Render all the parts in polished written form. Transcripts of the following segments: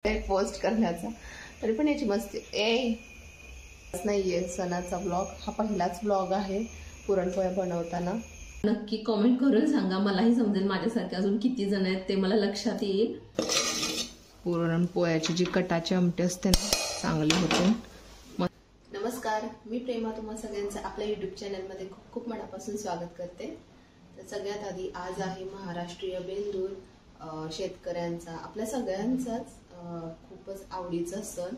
Post करण्याचा, तरी पण याची मस्ती नाहीये. सणाचा ब्लॉग हा पहिलाच ब्लॉग आहे पुरणपोळ्या बनवताना. नक्की कमेंट करून सांगा, मलाही समजेल माझ्यासारखे अजून किती जण आहेत ते मला लक्षात येईल. पुरणपोळ्याची जी कटाची आमटी असते ना, चांगली होते. नमस्कार, मी प्रेमा तुम्हा सगळ्यांचं आपल्या युट्यूब चॅनलमध्ये खूप खूप मनापासून स्वागत करते. तर सगळ्यात आधी आज आहे महाराष्ट्रीय बेंदूर, शेतकऱ्यांचा, आपल्या सगळ्यांचाच खूपच आवडीचा सण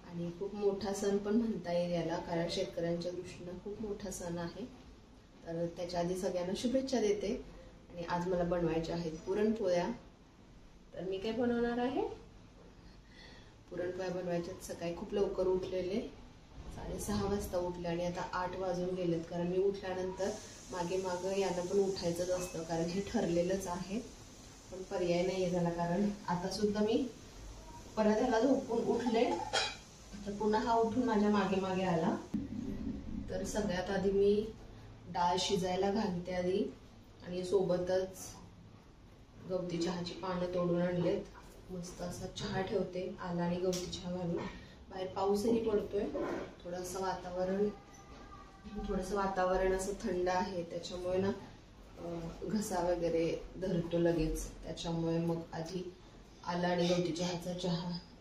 आणि खूप मोठा सण पण म्हणता येईल याला, कारण शेतकऱ्यांच्या दृष्टीनं खूप मोठा सण आहे. तर त्याच्या आधी सगळ्यांना शुभेच्छा देते. आणि आज मला बनवायच्या आहेत पुरणपोळ्या. तर मी काय बनवणार आहे, पुरणपोळ्या बनवायच्यात. सकाळी खूप लवकर उठलेले, 6:30 वाजता उठले आणि आता 8 वाजून गेलेत. कारण मी उठल्यानंतर मागे यांना पण उठायचंच असतं, कारण हे ठरलेलंच आहे. पण पर्याय नाही झाला, कारण आता सुद्धा मी परत ह्याला झोपून उठले तर पुन्हा हा उठून माझ्या मागे मागे आला. तर सगळ्यात आधी मी डाळ शिजायला घालते आधी, आणि सोबतच गवती चहाची पानं तोडून आणलेत. मस्त असा चहा ठेवते, आला आणि गवती चहा घालून. बाहेर पाऊसही पडतोय, थोडंसं वातावरण असं थंड आहे, त्याच्यामुळे ना घसा वगैरे धरतो लगेच. त्याच्यामुळे मग आधी आला आणि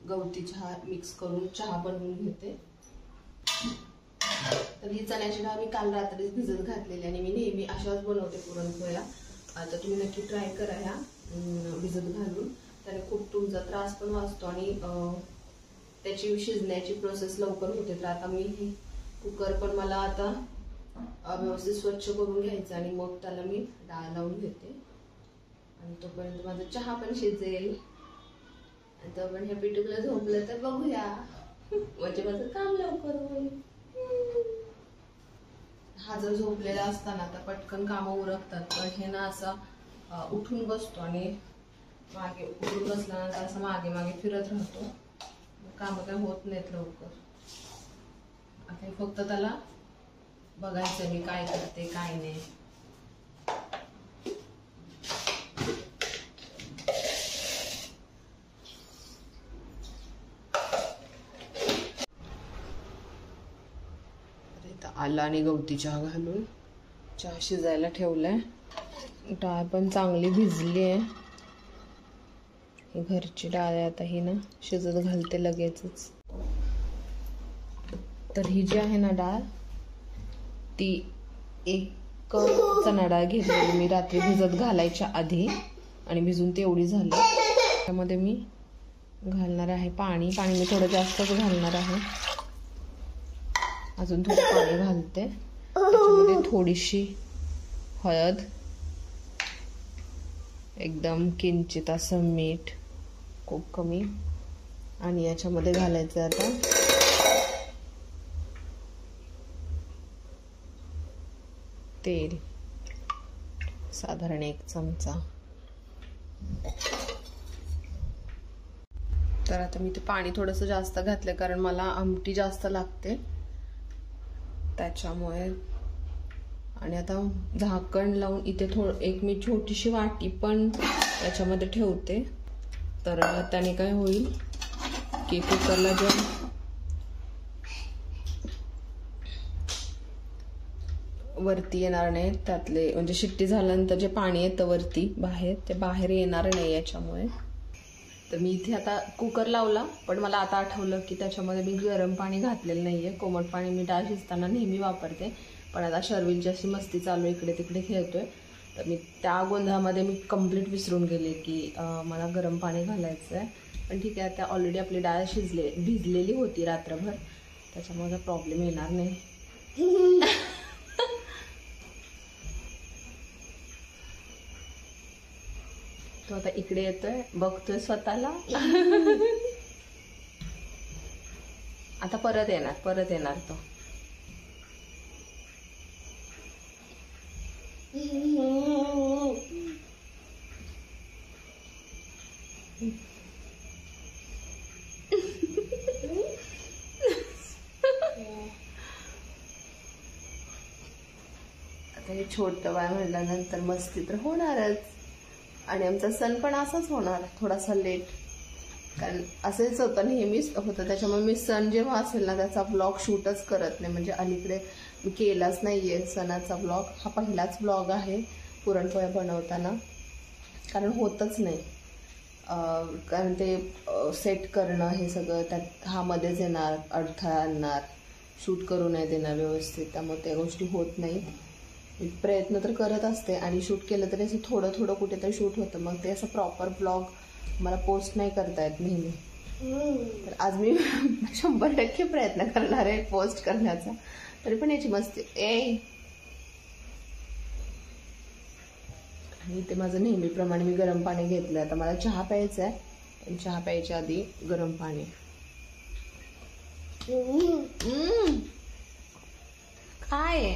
गवती चहा मिक्स करून चहा बनवून घेते. तर ही चण्याची डाळ मी काल रात्रीच भिजत घातलेली आणि मी नेहमी अशाच बनवते पुरणपोळ्या. आता तुम्ही नक्की ट्राय करा ह्या भिजत घालून. त्याने खूप तुमचा त्रास पण वाचतो आणि त्याची शिजण्याची प्रोसेस लवकर होते. तर आता मी ही कुकर पण मला आता व्यवस्थित स्वच्छ करून घ्यायचं आणि मग त्याला मी डाळ लावून घेते. आणि तोपर्यंत माझा चहा पण शिजेल. आता पण हे पिटूला झोपलं तर बघूया, म्हणजे माझं काम लवकर होईल. हा जर झोपलेला असताना तर पटकन कामं उरकतात, पण हे ना असा उठून बसतो आणि मागे उठून बसल्यानंतर असं मागे मागे फिरत राहतो. कामं काय होत नाहीत लवकर. आता फक्त त्याला बघायचं मी काय करते काय नाही. आला आणि गवती चहा घालून चहा शिजायला ठेवलाय. डाळ पण चांगली भिजली आहे. ही घरची डाळ आहे. आता ही ना शिजत घालते लगेचच. तर ही जी आहे ना डाळ, ती 1 कप चणा डाळ घेतलेली मी रात्री भिजत घालायच्या आधी, आणि भिजून तेवढी झाली. त्यामध्ये मी घालणार आहे पाणी मी थोडं जास्तच घालणार आहे. अजून थोडं पाणी घालते. त्याच्यामध्ये थोडीशी हळद, एकदम किंचित असं मीठ, खूप कमी. आणि याच्यामध्ये घालायचं आता तेल, साधारण 1 चमचा. तर आता मी ते पाणी थोडंसं जास्त घातलं, कारण मला आमटी जास्त लागते त्याच्यामुळे. आणि आता झाकण लावून इथे एक मी छोटीशी वाटी पण त्याच्यामध्ये ठेवते. तर त्याने काय होईल की कुकरला जर वरती येणार नाही, त्यातले म्हणजे शिट्टी झाल्यानंतर जे पाणी येतं वरती बाहेर, ते बाहेर येणार नाही याच्यामुळे. तर मी इथे आता कुकर लावला, पण मला आता आठवलं की त्याच्यामध्ये मी गरम पाणी घातलेलं नाहीये. कोमट पाणी मी डाळ शिजताना नेहमी वापरते, पण आता शर्विलची अशी मस्ती चालू, इकडे तिकडे खेळतोय. तर मी त्या गोंधळामध्ये मी कंप्लीट विसरून गेले की मला गरम पाणी घालायचं आहे. पण ठीक आहे, आता ऑलरेडी आपली डाळ भिजलेली होती रात्रभर, त्याच्यामुळे प्रॉब्लेम येणार नाही. तो आता इकडे येतोय, बघतोय स्वतःला. आता परत येणार तो. आता हे छोटं बाळ म्हटल्यानंतर मस्ती तर होणारच. आणि आमचा सण पण असाच होणार, थोडासा लेट. कारण असंच होतं, नेहमीच होतं. त्याच्यामुळे मी सण जेव्हा असेल ना त्याचा ब्लॉग शूटच करत नाही. म्हणजे अलीकडे मी केलाच नाही आहे सणाचा ब्लॉग. हा पहिलाच ब्लॉग आहे पुरणपोळ्या बनवताना, कारण होतच नाही. कारण ते सेट करणं हे सगळं त्यात हा मध्येच येणार, अडथळा आणणार, शूट करू नाही देणार व्यवस्थित. त्यामुळे त्या गोष्टी होत नाही. मी प्रयत्न तर करत असते आणि शूट केलं तरी असं थोडं थोडं कुठेतरी शूट होतं. मग ते असं प्रॉपर ब्लॉग मला पोस्ट नाही करता येत नेहमी. तर आज मी 100% प्रयत्न करणार आहे पोस्ट करण्याचा. तरी पण याची मस्ती आणि ते माझं नेहमीप्रमाणे मी गरम पाणी घेतलं. आता मला चहा प्यायचा आहे आणि चहा प्यायच्या आधी गरम पाणी. काय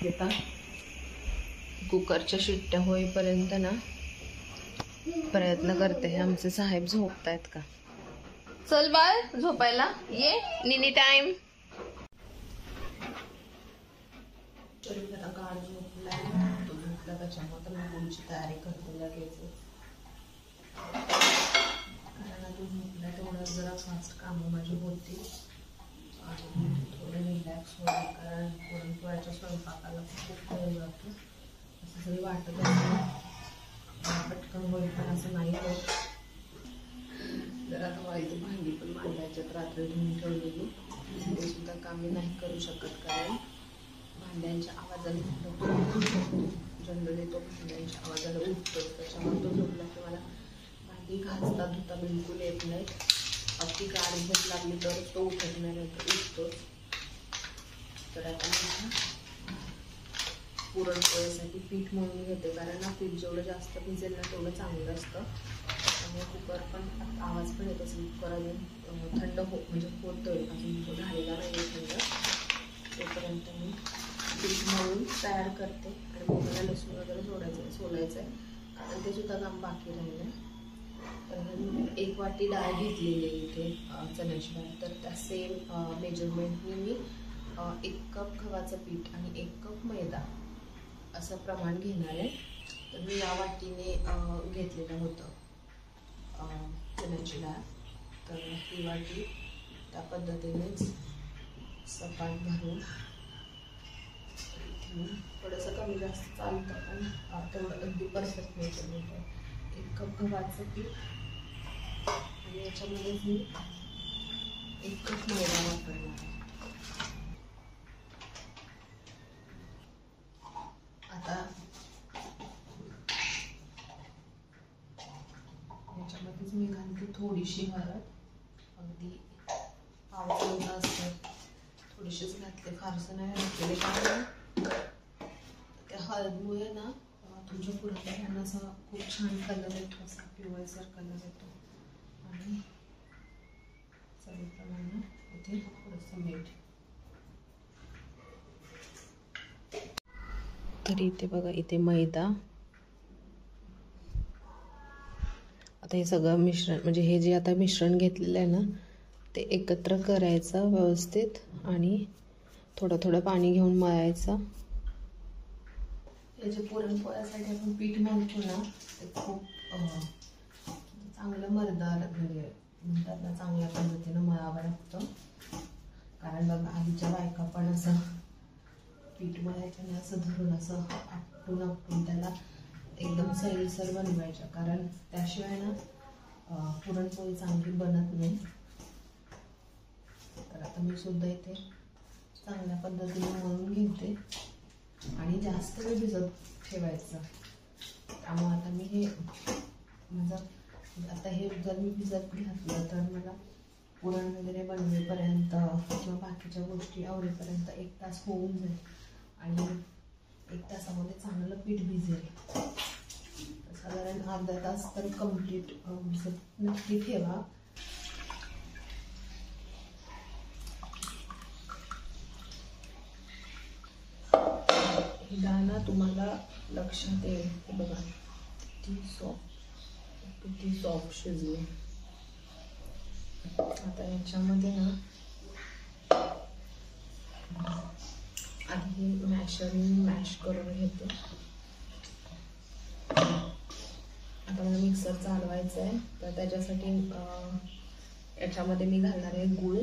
आता कुकरच्या शिट्ट्या होईपर्यंत ना प्रयत्न करते. हे आमचे साहेब झोपतायत का? चल बाळ झोपायला ये, निनी टाइम. तरी जरा गाड झोपलाय, तो झोपला त्याच्यामुळे तर मी पुढची तयारी करते लगेच. कारण तो झोपला तेवढं जरा फास्ट कामं माझी होती आणि थोडं रिलॅक्स होईल. कारण पुरणपोळ्याच्या स्वयंपाकाला खूप वेळ जातो. असं तरी वाटत असतं पटकन होईल, पण असं नाही होत. जर आता मला इथे भांडी पण मांडायच्यात, रात्री धुवून ठेवलेली, ते सुद्धा काम मी नाही करू शकत. कारण भांड्यांच्या आवाजाने जनरली तो भांड्यांच्या आवाजाला उठतो. त्याच्यामुळे तो झोपला की मला भांडी घासता धुता बिलकुल येत नाही. अगदी गाडी झोप लागली तर तो उठत नाही, तर उठतोच. तर आता मी पुरणपोळीसाठी पीठ मळून घेते. कारण ना पीठ जेवढं जास्त भिजेल ना तेवढं चांगलं असतं. त्यामुळे कुकर पण आवाज पण येत असेल. कुकर अजून थंड म्हणजे होतोय, अजून तो झालेला नाही थंड. तोपर्यंत मी पीठ मळून तयार करते आणि मग मला लसूण वगैरे सोलायचं आहे. कारण ते सुद्धा काम बाकी राहिलं. तर 1 वाटी डाळ घेतलेली आहे इथे चण्याची डाळ. तर त्या सेम मेजरमेंटने मी 1 कप गव्हाचं पीठ आणि 1 कप मैदा असं प्रमाण घेणार आहे. तर मी या वाटीने घेतलेलं होतं चण्याची डाळ. तर ही वाटी त्या पद्धतीनेच सपाट भरून थोडंसं कमी जास्त चालतं, पण तेवढं अगदी परफेक्ट मेजरमेंट आहे. 1 कप गव्हाचं पीठ आणि याच्यामध्ये मी 1 कप मैदा वापरणार आहे. आता याच्यामध्येच मी घालते थोडीशी हळद, अगदी पाव चमचा असते, थोडीशीच घातले, फारसं नाही घातलेले. कारण त्या हळदमुळे ना तुमच्या पुरणपोळ्यांना असा खूप छान कलर येतो, असा पिवळसर कलर येतो. आणि चवीप्रमाणे इथे थोडंसं मीठ. तर इथे बघा, इथे मैदा. आता हे सगळं मिश्रण, म्हणजे हे जे आता मिश्रण घेतलेलं आहे ना ते एकत्र करायचं व्यवस्थित आणि थोडं थोडं पाणी घेऊन मळायचं. हे जे पुरणपोळ्यासाठी आपण पीठ मळतो ना ते खूप चांगलं मर्दार म्हणजे म्हणतात ना, चांगल्या पद्धतीनं मळावं लागतं. कारण बघा आधीच्या बायका पण असं पीठ मळायचं आणि असं धरून असं आपटून त्याला एकदम सैलसर बनवायच्या. कारण त्याशिवाय ना पुरणपोळी चांगली बनत नाही. तर आता मी सुद्धा इथे चांगल्या पद्धतीने मळून घेते आणि जास्त वेळ भिजत ठेवायचं. त्यामुळे आता मी हे आता हे जर मी भिजत घातलं तर मला पुरण वगैरे बनवेपर्यंत किंवा बाकीच्या गोष्टी आवरेपर्यंत 1 तास होऊन जाईल आणि 1 तासामध्ये चांगलं पीठ भिजेल. साधारण अर्धा तास तर कम्प्लीट भिजत नक्की ठेवा. ही डाळ ना तुम्हाला लक्षात येईल. हे बघा ती सॉफ्ट किती सॉफ्ट शिजले. आता याच्यामध्ये ना आधी मॅशरने मॅश करून घेते. आता मला मिक्सर चालवायचं आहे, तर त्याच्यासाठी याच्यामध्ये मी घालणार आहे गूळ.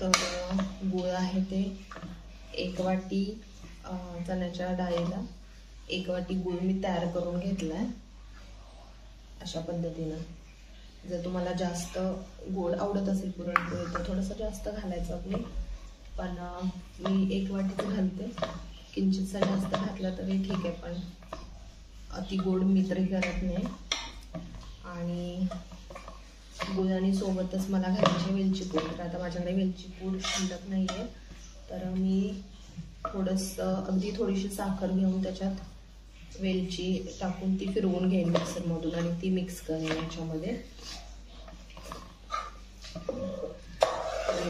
तर गूळ आहे ते 1 वाटी चण्याच्या डाळीला 1 वाटी गूळ मी तयार करून घेतला आहे. अशा पद्धतीनं जर तुम्हाला जास्त गोड आवडत असेल पुरणपोळी तर थोडंसं जास्त घालायचं आपले, पण मी 1 वाटीच घालते. किंचितसा जास्त घातला तरी ठीक आहे, पण अति गोड मी तरी करत नाही. आणि गुळ आणि सोबतच मला घालायची वेलची पूड. तर आता माझ्याकडे वेलची पूड शिल्लक नाही आहे, तर मी थोडंसं अगदी थोडीशी साखर घेऊन त्याच्यात वेलची टाकून ती फिरवून घेईन मिक्सरमधून आणि ती मिक्स करेन याच्यामध्ये.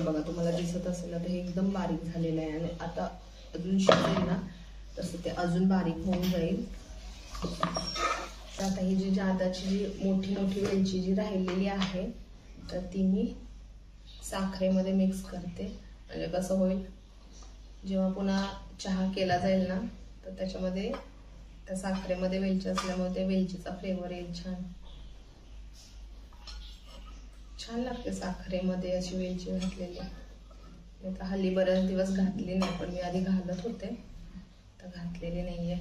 बघा तुम्हाला दिसत असेल तर हे एकदम बारीक झालेलं आहे आणि आता अजून शिजेल ना तसं ते अजून बारीक होऊन जाईल. तर आता ही जी जादाची जी मोठी मोठी वेलची जी राहिलेली आहे तर ती मी साखरेमध्ये मिक्स करते. म्हणजे कसं होईल, जेव्हा पुन्हा चहा केला जाईल ना तर त्याच्यामध्ये त्या साखरेमध्ये वेलची असल्यामुळे ते वेलचीचा फ्लेवर येईल. छान लागते साखरेमध्ये अशी वेलची घातलेली. मी तर हल्ली बरेच दिवस घातली नाही, पण मी आधी घालत होते, तर घातलेली नाहीये.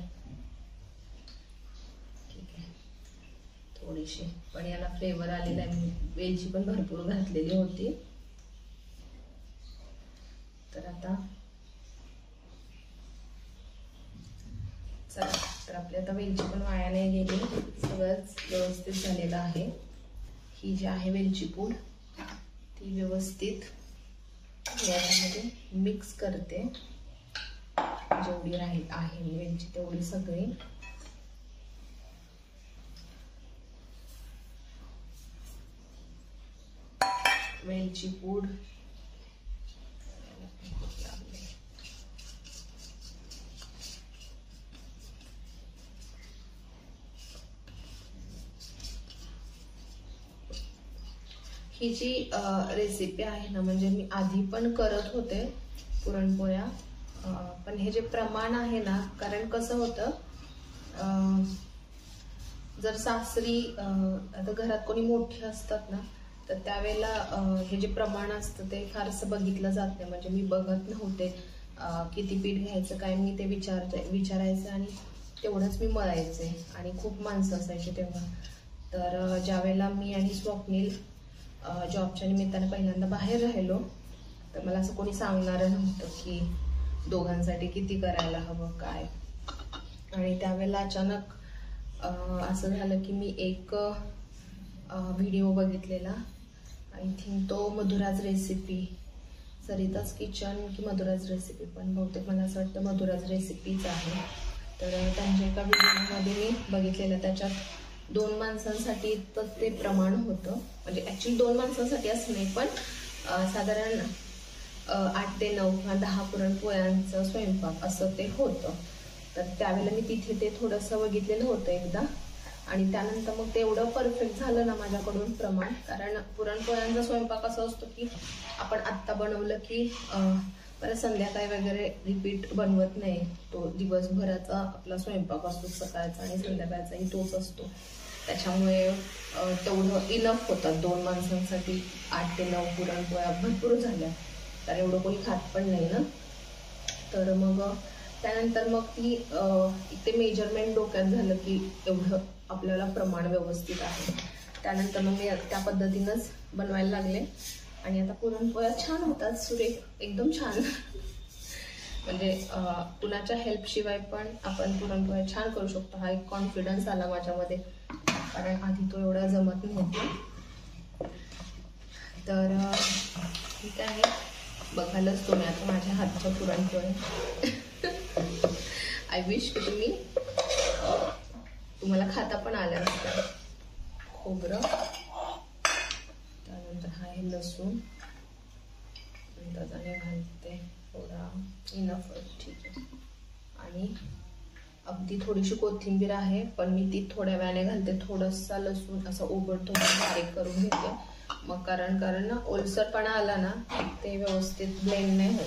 ठीक आहे, थोडीशी पण याला फ्लेवर आलेला आहे. मी वेलची पण भरपूर घातलेली होती. तर आता चला, तर आपली आता वेलची पण वाया नाही गेली, सगळंच व्यवस्थित झालेलं आहे. ही जी आहे वेलची पूड ती व्यवस्थित याच्यामध्ये मिक्स करते. जेवढी राहील आहे वेलची तेवढी सगळी. वेलची पूड ही जी रेसिपी आहे ना, म्हणजे मी आधी पण करत होते पुरणपोळ्या, पण हे जे प्रमाण आहे ना, कारण कसं होतं, जर सासरी आता घरात कोणी मोठी असतात ना तर त्यावेळेला हे जे प्रमाण असतं ते फारसं बघितलं जात नाही. म्हणजे मी बघत नव्हते किती पीठ घ्यायचं काय, मी ते विचारायचं आणि तेवढंच मी मळायचे. आणि खूप माणसं असायची तेव्हा. तर ज्यावेळेला मी आणि स्वप्नील जॉबच्या निमित्ताने पहिल्यांदा बाहेर राहिलो तर मला असं कोणी सांगणारं नव्हतं की दोघांसाठी किती करायला हवं काय. आणि त्यावेळेला अचानक असं झालं की मी एक व्हिडिओ बघितलेला, आय थिंक तो मधुराज रेसिपी, सरिताज किचन की मधुराज रेसिपी, पण बहुतेक मला असं वाटतं मधुराज रेसिपीच आहे. तर त्यांच्या एका व्हिडिओमध्ये मी बघितलेलं, त्याच्यात 2 माणसांसाठी तर ते प्रमाण होतं. म्हणजे ॲक्च्युली 2 माणसांसाठी असं नाही, पण साधारण 8 ते 9 किंवा 10 पुरणपोळ्यांचं स्वयंपाक असं ते होतं. तर त्यावेळेला मी तिथे ते थोडंसं बघितलेलं होतं एकदा, आणि त्यानंतर मग ते एवढं परफेक्ट झालं ना माझ्याकडून प्रमाण. कारण पुरणपोळ्यांचा स्वयंपाक असं असतो की आपण आत्ता बनवलं की परत संध्याकाळी वगैरे रिपीट बनवत नाही. तो दिवसभराचा आपला स्वयंपाक असतो, सकाळचा आणि संध्याकाळचाही तोच असतो. त्याच्यामुळे तेवढं इनफ होतात 2 माणसांसाठी. 8 ते 9 पुरणपोळ्या भरपूर झाल्या, कारण एवढं कोणी खात पण नाही ना. तर मग त्यानंतर मग ती ते मेजरमेंट डोक्यात झालं की एवढं आपल्याला प्रमाण व्यवस्थित आहे. त्यानंतर मग मी त्या पद्धतीनंच बनवायला लागले आणि आता पुरणपोळ्या छान होतात, सुरेख, एकदम छान. म्हणजे कुणाच्या हेल्पशिवाय पण आपण पुरणपोळ्या छान करू शकतो. हा एक कॉन्फिडन्स आला माझ्यामध्ये, कारण आधी तो एवढा जमत नव्हता. तर ठीक आहे, बघायलाच तुम्ही आता माझ्या हातच्या पुरणपोळ्या. आय विश की तुम्हाला खाता पण आल्या असत्या. खोबरं, त्यानंतर हा आहे लसूण, नंतर घालते थोडा इनफ, ठीक आहे. आणि अगदी थोडीशी कोथिंबीर आहे, पण मी ती थोड्या वेळाने घालते. थोडासा लसूण असं ओबडधोबड बारीक करून घेते, मग कारण ना ओलसरपणा आला ना ते व्यवस्थित ब्लेंड नाही होत.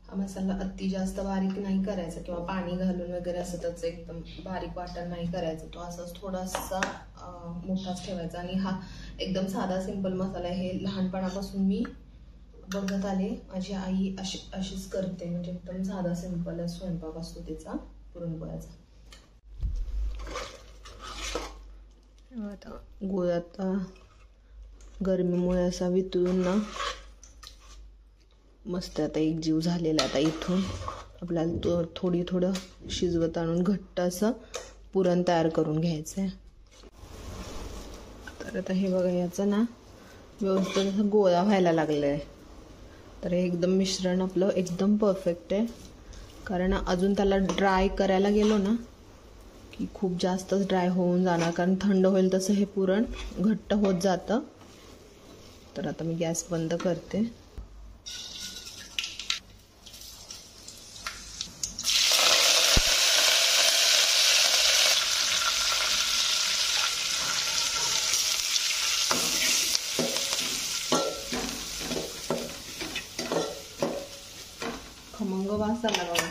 हा मसाला अति जास्त बारीक नाही करायचा किंवा पाणी घालून वगैरे असं त्याचं एकदम बारीक वाटण नाही करायचं. तो असाच थोडासा मोठाच ठेवायचा. आणि हा एकदम साधा सिंपल मसाला आहे. हे लहानपणापासून मी बघत आले, माझी आई अशीच करते. म्हणजे एकदम साधा सिंपल स्वयंपाक असतो तिचा, पुरणपोळ्याचा. आता गुळ आता गरमीमुळे असा वितळून ना मस्त आता एक जीव झालेला. आता इथून आपल्याला थोडं शिजवत आणून घट्ट असं पुरण तयार करून घ्यायचं आहे. तर आता हे बघा, याचं ना व्यवस्थित असं गोळा व्हायला लागलं आहे. तर हे एकदम मिश्रण आपलं एकदम परफेक्ट आहे. कारण अजून त्याला ड्राय करायला गेलो ना की खूप जास्तच ड्राय होऊन जाणार, कारण थंड होईल तसं हे पुरण घट्ट होत जातं. तर आता मी गॅस बंद करते. खमंग वास आला बघा.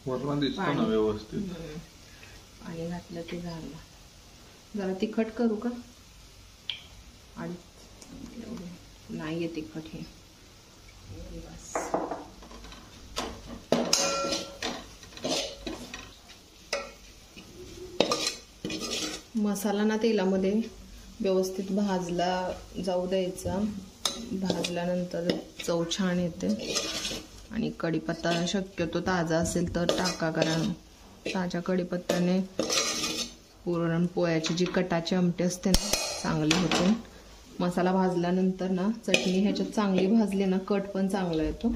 वरण दिसतो ना व्यवस्थित. पाणी घातलं ते झालं. जरा तिखट करू का? आणि नाहीये तिखट हे. बस मसाला ना तेलामध्ये व्यवस्थित भाजला जाऊ द्यायचा. भाजल्यानंतर चव छान येते. आणि कढीपत्ता शक्यतो ताजा असेल तर टाका, कारण ताज्या कढीपत्त्याने पुरणपोळ्याची जी कटाची आमटी असते ना चांगली होते. मसाला भाजल्यानंतर ना चटणी ह्याच्यात चांगली भाजली ना कट पण चांगला येतो.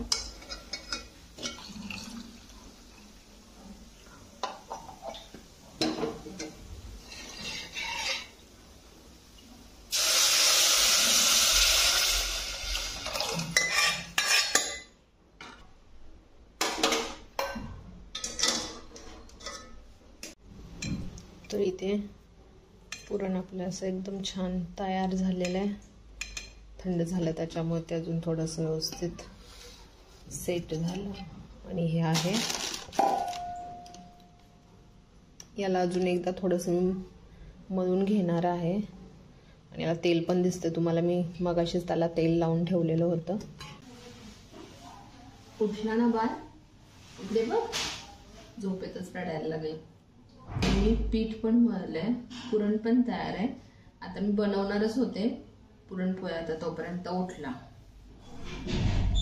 तर इथे पुरण आपलं असं एकदम छान तयार झालेलं आहे. थंड झालं त्याच्यामुळे ते अजून थोडंसं व्यवस्थित सेट झालं. आणि हे आहे, याला अजून एकदा थोडंसं मी मळून घेणार आहे. आणि याला तेल पण दिसतं तुम्हाला. मी मगाशीच त्याला तेल लावून ठेवलेलं होतं. उठला ना बाळ, इकडे बघ, झोपेतच रडायला लागलं. मी पीठ पण मळलंय, पुरण पण तयार आहे. आता मी बनवणारच होते पुरणपोळ्या, तर तोपर्यंत उठला.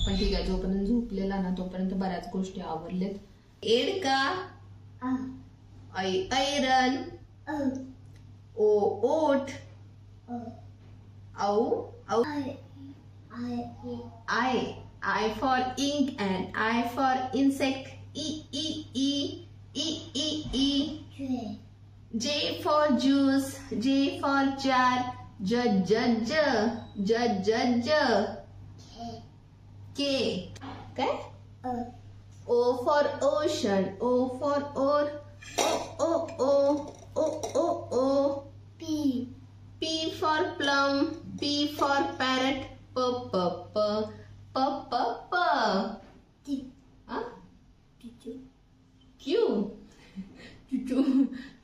पण ठीक आहे, जोपर्यंत झोपलेला ना तोपर्यंत बऱ्याच गोष्टी आवरलेत. एड का ऐरन, ओ ओठ, औ I for ink and I for insect. E. J for juice, J for jar, J. K. Okay? O for ocean, O for or, O. P for plum, P for parrot, P.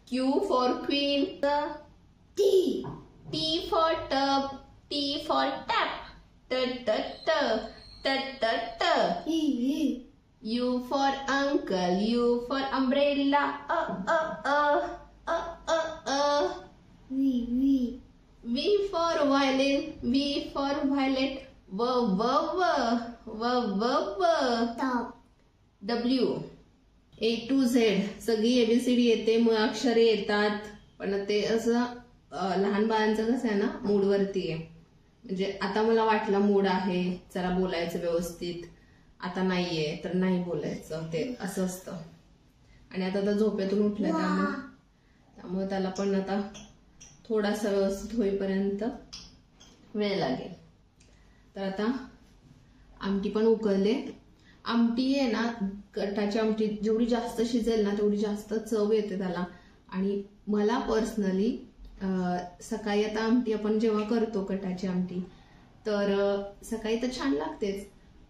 Q for queen, T for tub, T for tap, T. U for uncle, U for umbrella, V for violin, V for violet, W. A to Z सगळी ABCD येते, मग अक्षरे येतात. पण ते असं लहान बाळांचं कसं आहे ना, मूडवरती आहे. म्हणजे आता मला वाटला मूड आहे, जरा बोलायचं व्यवस्थित, आता नाहीये तर नाही बोलायचं, ते असं असतं. आणि आता तर झोपेतून उठलं, त्यामुळे त्याला पण आता थोडासा व्यवस्थित होईपर्यंत वेळ लागेल. तर आता आमटी पण उकळले. आमटी आहे ना, कटाची आमटी जेवढी जास्त शिजेल ना तेवढी जास्त चव येते त्याला. आणि मला पर्सनली सकाळी आता आमटी आपण जेव्हा करतो कटाची आमटी, तर सकाळी तर छान लागतेच,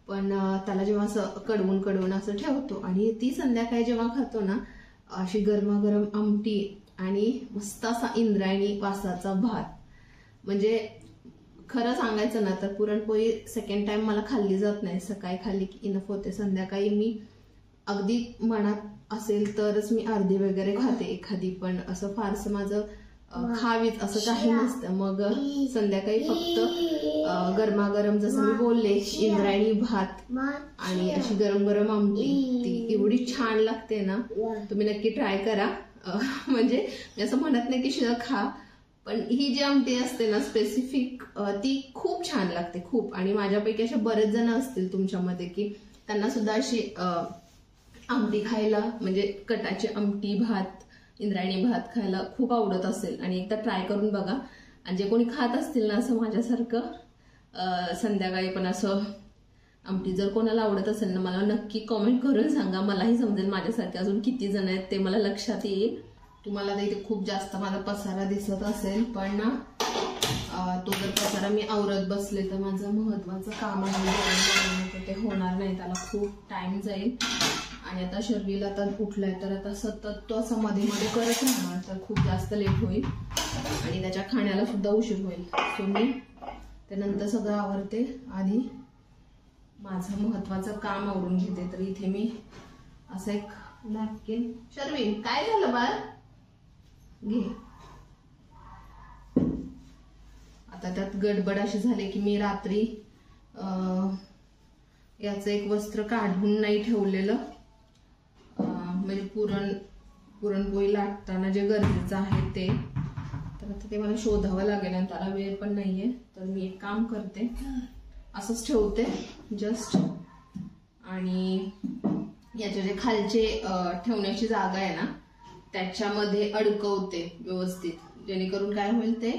पण त्याला जेव्हा असं कडवून असं ठेवतो आणि ती संध्याकाळी जेव्हा खातो ना, अशी गरमागरम आमटी आणि मस्त असा इंद्रायणी वासाचा भात, म्हणजे खरं सांगायचं ना तर पुरणपोळी सेकंड टाइम मला खाल्ली जात नाही. सकाळी खाल्ली की इनफ होते. संध्याकाळी मी अगदी मनात असेल तरच मी अर्धी वगैरे खाते एखादी, पण असं फारसं माझं खावीच असं काही नसतं. मग संध्याकाळी फक्त गरमागरम जसं मी बोलले इंद्रायणी भात आणि अशी गरम गरम आमटी, ती एवढी छान लागते ना, तुम्ही नक्की ट्राय करा. म्हणजे मी असं म्हणत नाही की शिळं खा, पण ही जी आमटी असते ना स्पेसिफिक, ती खूप छान लागते खूप. आणि माझ्यापैकी असे बरेच जण असतील तुमच्यामध्ये की त्यांना सुद्धा अशी आमटी खायला, म्हणजे कटाची आमटी भात, इंद्रायणी भात खायला खूप आवडत असेल. आणि एकदा ट्राय करून बघा. आणि जे कोणी खात असतील ना असं माझ्यासारखं संध्याकाळी पण असं आमटी जर कोणाला आवडत असेल ना, मला नक्की कॉमेंट करून सांगा. मलाही समजेल माझ्यासारखे अजून किती जण आहेत ते मला लक्षात येईल. तुम्हाला तर इथे खूप जास्त माझा पसारा दिसत असेल, पण ना तो जर पसारा मी आवरत बसले तर माझं महत्वाचं काम आहे ते होणार नाही, त्याला खूप टाइम जाईल. आणि आता शर्वीला आता उठलाय तर आता सतत तो असं मध्ये मध्ये करत राहणार, तर खूप जास्त लेट होईल आणि त्याच्या खाण्याला सुद्धा उशीर होईल. सो मी त्यानंतर सगळं आवरते, आधी माझं महत्वाचं काम आवरून घेते. तर इथे मी असं एक नॅपकिन, शर्वी काय झालं बाळ, घे. आता त्यात गडबड अशी झाली की मी रात्री याचं एक वस्त्र काढून नाही ठेवलेलं, म्हणजे पुरणपोळी लाटताना जे गरजेचं आहे ते. तर आता ते मला शोधावं लागेल आणि त्याला वेळ पण नाहीये. तर मी एक काम करते, असंच ठेवते जस्ट, आणि याचे जे खालचे ठेवण्याची जागा आहे ना त्याच्यामध्ये अडकवते व्यवस्थित, जेणेकरून काय होईल ते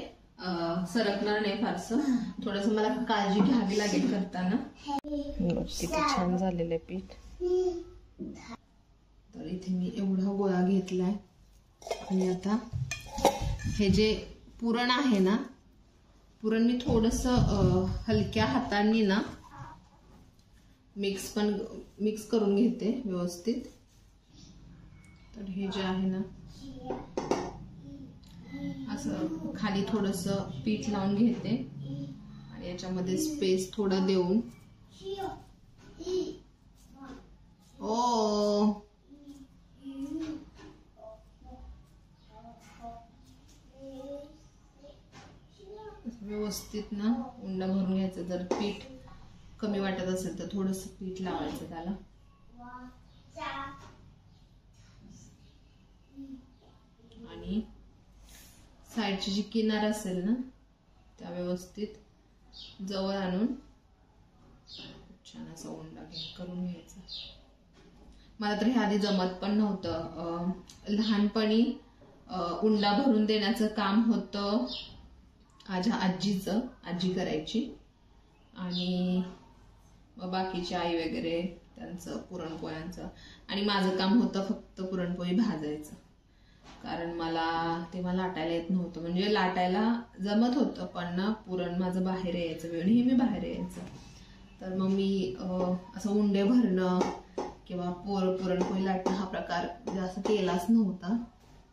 सरकणार नाही फारसं. थोडस मला काळजी घ्यावी लागेल करताना. किती छान झालेलं आहे पीठ. तर इथे मी एवढा गोळा घेतलाय आणि आता हे जे पुरण आहे ना, पुरण मी थोडस हलक्या हातांनी ना मिक्स करून घेते व्यवस्थित. तर हे जे आहे ना असं खाली थोडस पीठ लावून घेते आणि याच्यामध्ये स्पेस थोडा देऊन, व्यवस्थित ना उंडा भरून घ्यायचं. जर पीठ कमी वाटत असेल तर थोडस पीठ लावायचं त्याला. आणि साईडची जी किनार असेल ना त्या व्यवस्थित जवळ आणून छान असा उंडा करून घ्यायचा. मला तर हे आधी जमत पण नव्हतं. लहानपणी उंडा भरून देण्याचं काम होतं माझ्या आजीचं, आजी करायची. आणि मग बाकीची आई वगैरे त्यांचं पुरणपोळ्यांचं, आणि माझं काम होतं फक्त पुरणपोळी भाजायचं. कारण मला तेव्हा लाटायला येत नव्हतं, म्हणजे लाटायला जमत होतं पण ना पुरण माझं बाहेर यायचं, वेळ नेहमी बाहेर यायचं. तर मग मी असं उंडे भरणं किंवा पुरणपोळी लाटणं हा प्रकार जास्त केलाच नव्हता.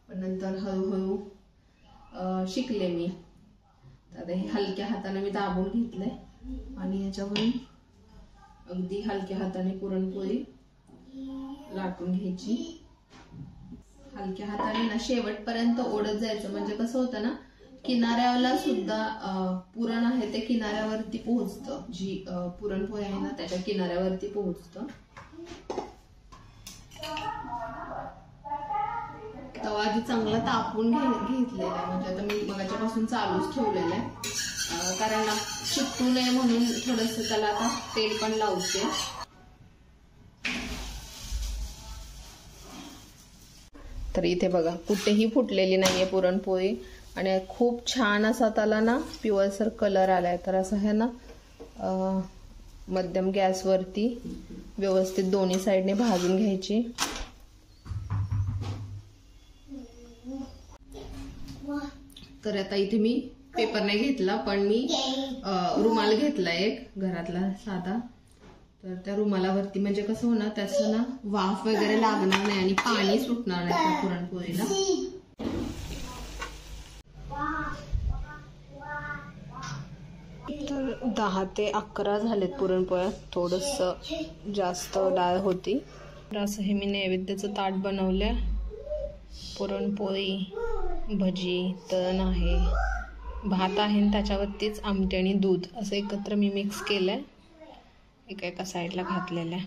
पण नंतर हळूहळू शिकले मी. तर हे हलक्या हाताने मी दाबून घेतलंय आणि याच्यावरून अगदी हलक्या हाताने पुरणपोळी लाटून घ्यायची. हलक्या हाताने ना शेवटपर्यंत ओढत जायचं, म्हणजे कसं होतं ना किनाऱ्याला सुद्धा पुरण आहे ते किनाऱ्यावरती पोहोचतं. जी पुरणपोळी आहे ना त्याच्या किनाऱ्यावरती पोहोचतं. तवा आधी चांगला तापून घेतलेला आहे, म्हणजे आता मी मगाच्यापासून चालूच ठेवलेला आहे, कारण ना चिकटू नये म्हणून थोडस त्याला आता तेल पण लावते. तर इथे बघा कुठेही फुटलेली नाहीये पुरणपोळी आणि खूप छान असा त्याला ना पिवळसर कलर आलाय. तर असं आहे ना मध्यम गॅसवरती व्यवस्थित दोन्ही साईडने भाजून घ्यायची. तर आता इथे मी पेपर नाही घेतला पण मी रुमाल घेतला एक घरातला साधा. तर त्या रुमालावरती म्हणजे कसं होणार त्याचं ना वाफ वगैरे लागणार नाही आणि पाणी सुटणार नाही त्या पुरणपोळीला. तर 10 ते 11 झालेत पुरणपोळ्या. थोडंसं जास्त डाळ होती. तर असं हे मी नैवेद्याचं ताट बनवलं. पुरणपोळी, भजी, तण आहे, भात आहे आणि त्याच्यावरतीच आमटी आणि दूध असं एकत्र मी मिक्स केलंय. एका साईडला घातलेलं आहे.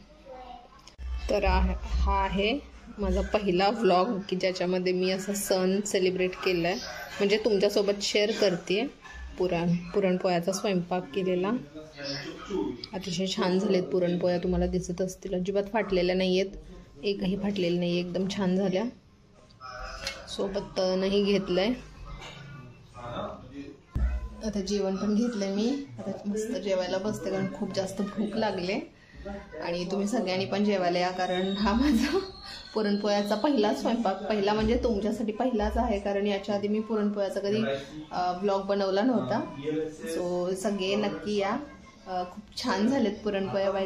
तर हा आहे माझा पहिला व्लॉग की ज्याच्यामध्ये मी असा सण सेलिब्रेट केलाय, म्हणजे तुमच्यासोबत शेअर करते. पुरणपोळ्याचा स्वयंपाक केलेला. अतिशय छान झालेत पुरणपोळ्या, तुम्हाला दिसत असतील. अजिबात फाटलेल्या नाहीयेत, एकही फाटलेली नाही, एकदम छान झाल्या. सोबत तणही घेतलंय. आता जेवण पण घेतलंय मी. आता मस्त जेवायला बसते कारण खूप जास्त भूक लागले. आणि तुम्ही सगळ्यांनी पण जेवायला या कारण हा माझा पुरणपोळ्याचा पहिला स्वयंपाक. पहिला म्हणजे तुमच्यासाठी पहिलाच आहे कारण याच्या आधी मी पुरणपोळ्याचा कधी ब्लॉग बनवला नव्हता. सो सगळे नक्की या. खूप छान झालेत पुरणपोळ्या.